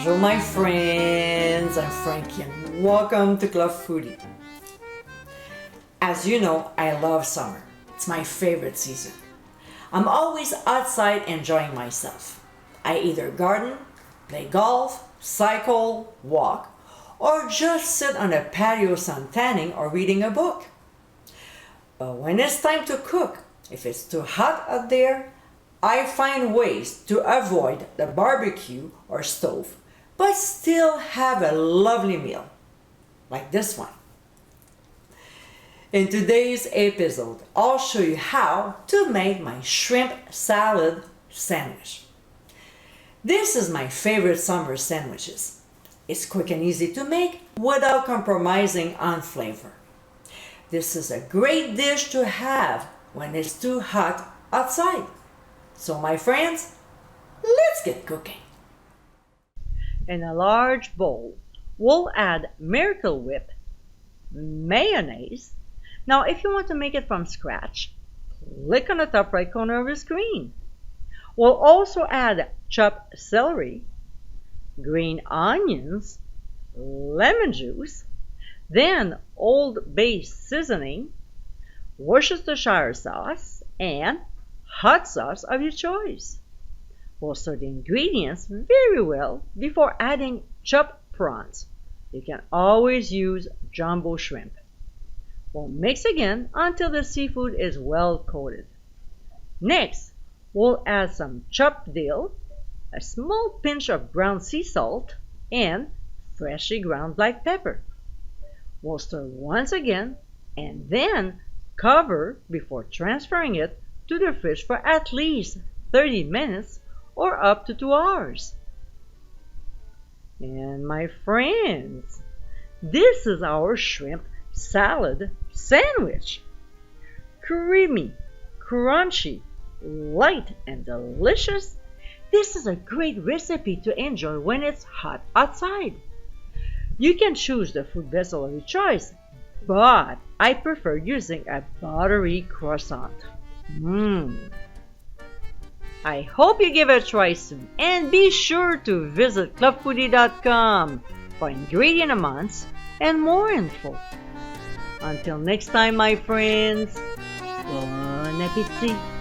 Bonjour my friends, I'm Frankie and welcome to Club Foodie. As you know, I love summer. It's my favorite season. I'm always outside enjoying myself. I either garden, play golf, cycle, walk, or just sit on a patio suntanning or reading a book. But when it's time to cook, if it's too hot out there, I find ways to avoid the barbecue or stove, but still have a lovely meal, like this one. In today's episode, I'll show you how to make my shrimp salad sandwich. This is my favorite summer sandwiches. It's quick and easy to make without compromising on flavor. This is a great dish to have when it's too hot outside. So my friends, let's get cooking. In a large bowl, we'll add Miracle Whip, mayonnaise. Now if you want to make it from scratch, click on the top right corner of your screen. We'll also add chopped celery, green onions, lemon juice, then Old Bay seasoning, Worcestershire sauce, and hot sauce of your choice. We'll stir the ingredients very well before adding chopped prawns. You can always use jumbo shrimp. We'll mix again until the seafood is well coated. Next, we'll add some chopped dill, a small pinch of ground sea salt, and freshly ground black pepper. We'll stir once again and then cover before transferring it to the fridge for at least 30 minutes or up to 2 hours. And my friends, this is our shrimp salad sandwich. Creamy, crunchy, light, and delicious. This is a great recipe to enjoy when it's hot outside. You can choose the food vessel of your choice, but I prefer using a buttery croissant. I hope you give it a try soon, and be sure to visit clubfoodie.com for ingredient amounts and more info. Until next time, my friends, bon appétit!